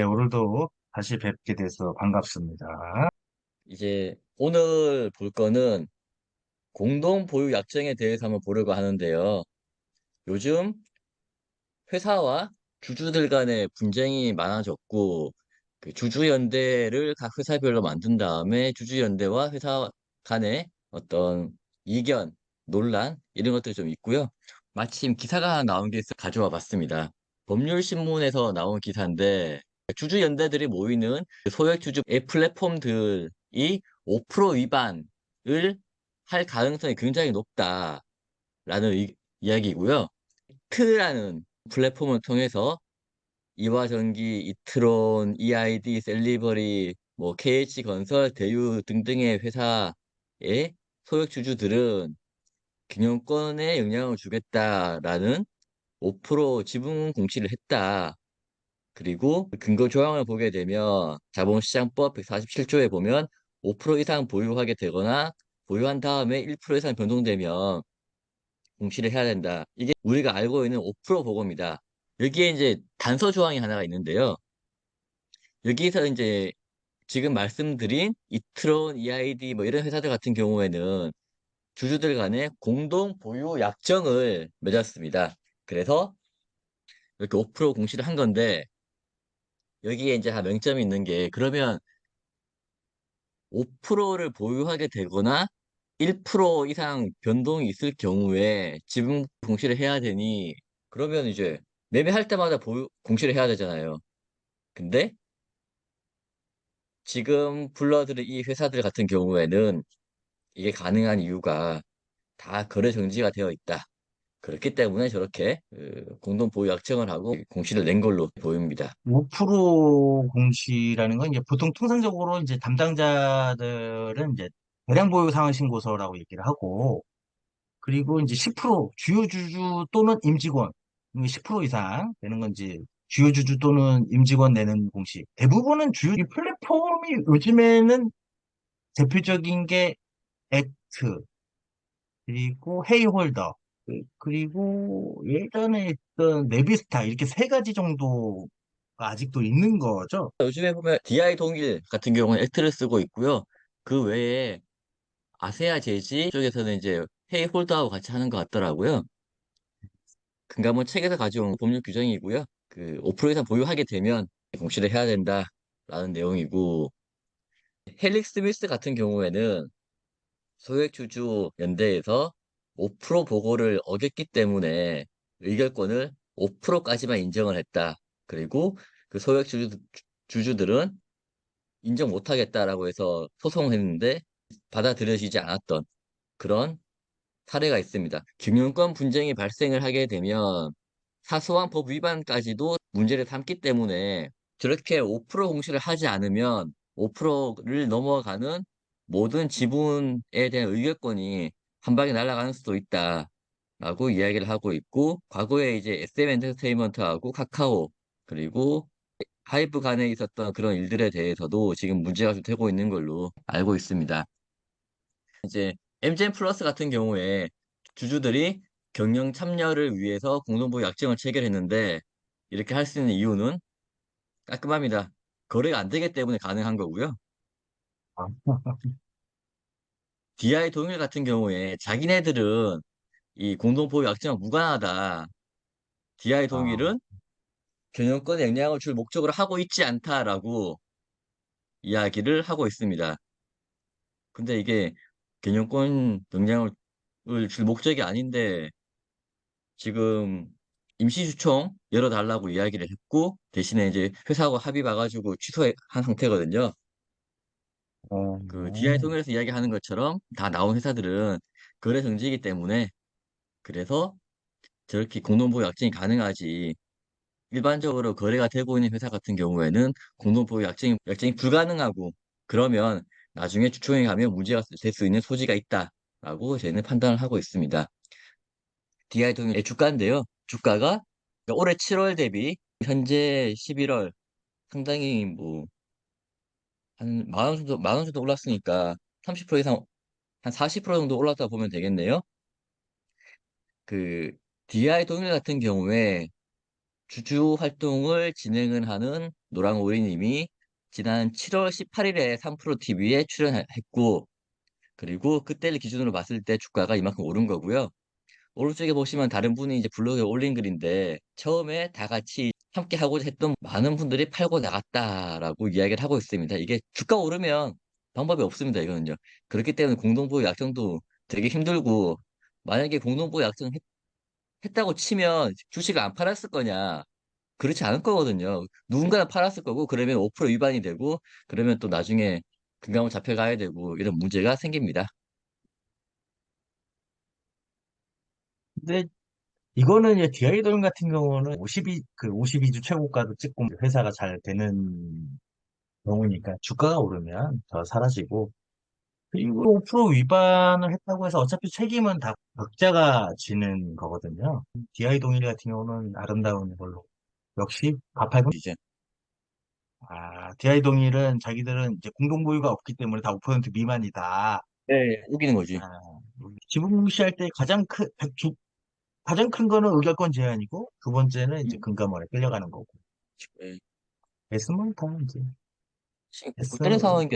네, 오늘도 다시 뵙게 돼서 반갑습니다. 이제 오늘 볼 거는 공동 보유 약정에 대해서 한번 보려고 하는데요. 요즘 회사와 주주들 간의 분쟁이 많아졌고, 그 주주연대를 각 회사별로 만든 다음에 주주연대와 회사 간의 어떤 이견, 논란, 이런 것들이 좀 있고요. 마침 기사가 하나 나온 게 있어 가져와 봤습니다. 법률신문에서 나온 기사인데, 주주연대들이 모이는 소액주주의 플랫폼들이 5% 위반을 할 가능성이 굉장히 높다라는 이야기고요. 이트라는 플랫폼을 통해서 이화전기, 이트론, EID, 셀리버리, 뭐 KH건설, 대유 등등의 회사의 소액 주주들은 경영권에 영향을 주겠다라는 5% 지분 공시를 했다. 그리고 근거 조항을 보게 되면 자본시장법 147조에 보면 5% 이상 보유하게 되거나 보유한 다음에 1% 이상 변동되면 공시를 해야 된다. 이게 우리가 알고 있는 5% 보고입니다. 여기에 이제 단서 조항이 하나가 있는데요. 여기서 이제 지금 말씀드린 이트론, EID 뭐 이런 회사들 같은 경우에는 주주들 간에 공동 보유 약정을 맺었습니다. 그래서 이렇게 5% 공시를 한 건데 여기에 이제 한 명점이 있는 게 그러면 5%를 보유하게 되거나 1% 이상 변동이 있을 경우에 지분 공시를 해야 되니 그러면 이제 매매할 때마다 공시를 해야 되잖아요. 근데 지금 불러들인 이 회사들 같은 경우에는 이게 가능한 이유가 다 거래 정지가 되어 있다. 그렇기 때문에 저렇게 공동 보유 약정을 하고 공시를 낸 걸로 보입니다. 5% 공시라는 건 이제 보통 통상적으로 이제 담당자들은 이제 대량 보유 상환 신고서라고 얘기를 하고, 그리고 이제 10% 주요 주주 또는 임직원 10% 이상 되는 건지 주요 주주 또는 임직원 내는 공시. 대부분은 주요 이 플랫폼이 요즘에는 대표적인 게 액트, 그리고 헤이홀더, 그리고 예전에 있던 네비스타, 이렇게 세 가지 정도가 아직도 있는 거죠. 요즘에 보면 DI 동일 같은 경우는 액트를 쓰고 있고요. 그 외에 아세아 제지 쪽에서는 이제 회의 홀더하고 같이 하는 것 같더라고요. 그러니까 뭐 책에서 가져온 법률 규정이고요. 그 5% 이상 보유하게 되면 공시를 해야 된다라는 내용이고 헬릭 스미스 같은 경우에는 소액주주 연대에서 5% 보고를 어겼기 때문에 의결권을 5%까지만 인정을 했다. 그리고 그 주주들은 인정 못하겠다라고 해서 소송을 했는데 받아들여지지 않았던 그런 사례가 있습니다. 경영권 분쟁이 발생을 하게 되면 사소한 법 위반까지도 문제를 삼기 때문에 저렇게 5% 공시를 하지 않으면 5%를 넘어가는 모든 지분에 대한 의결권이 한 방에 날아가는 수도 있다라고 이야기를 하고 있고 과거에 이제 SM 엔터테인먼트하고 카카오 그리고 하이브 간에 있었던 그런 일들에 대해서도 지금 문제가 좀 되고 있는 걸로 알고 있습니다. 이제 MGM 플러스 같은 경우에 주주들이 경영 참여를 위해서 공동보유 약정을 체결했는데 이렇게 할 수 있는 이유는 깔끔합니다. 거래가 안 되기 때문에 가능한 거고요. DI 동일 같은 경우에 자기네들은 이 공동보유 약정과 무관하다. DI 아, 동일은 경영권에 영향을 줄 목적으로 하고 있지 않다라고 이야기를 하고 있습니다. 근데 이게 경영권 영향을 줄 목적이 아닌데 지금 임시주총 열어달라고 이야기를 했고 대신에 이제 회사하고 합의 봐가지고 취소한 상태거든요. 그 DI 어, 통해서 이야기하는 것처럼 다 나온 회사들은 거래 정지이기 때문에 그래서 저렇게 공동보유 약정이 가능하지. 일반적으로 거래가 되고 있는 회사 같은 경우에는 공동보유 약정이 불가능하고 그러면 나중에 주총에 가면 문제가 될 수 있는 소지가 있다라고 저희는 판단을 하고 있습니다. DI 동일의 주가인데요. 주가가 그러니까 올해 7월 대비 현재 11월 상당히 뭐 한 만 원 정도 올랐으니까 30% 이상 한 40% 정도 올랐다 보면 되겠네요. 그 DI 동일 같은 경우에 주주 활동을 진행을 하는 노랑오리님이 지난 7월 18일에 3프로TV에 출연했고, 그리고 그때를 기준으로 봤을 때 주가가 이만큼 오른 거고요. 오른쪽에 보시면 다른 분이 이제 블로그에 올린 글인데, 처음에 다 같이 함께 하고자 했던 많은 분들이 팔고 나갔다라고 이야기를 하고 있습니다. 이게 주가 오르면 방법이 없습니다. 이거는요. 그렇기 때문에 공동보유 약정도 되게 힘들고, 만약에 공동보유 약정 했다고 치면 주식을 안 팔았을 거냐? 그렇지 않을 거거든요. 누군가는 팔았을 거고, 그러면 5% 위반이 되고, 그러면 또 나중에 금감원 잡혀가야 되고, 이런 문제가 생깁니다. 근데 이거는 이제 디아이돌 같은 경우는 52주 최고가도 찍고 회사가 잘 되는 경우니까 주가가 오르면 더 사라지고, 그리고 5% 위반을 했다고 해서 어차피 책임은 다 각자가 지는 거거든요. DI 동일 같은 경우는 아름다운 걸로 역시 가팔금. 이제, DI 동일은 자기들은 이제 공동보유가 없기 때문에 다 5% 미만이다. 네, 우기는 거지. 아, 지분 공시할 때 가장 큰 거는 의결권 제한이고 두 번째는 이제 음, 금감원에 끌려가는 거고. 네. 됐으면 다 이제 골 때리는 됐어. 상황인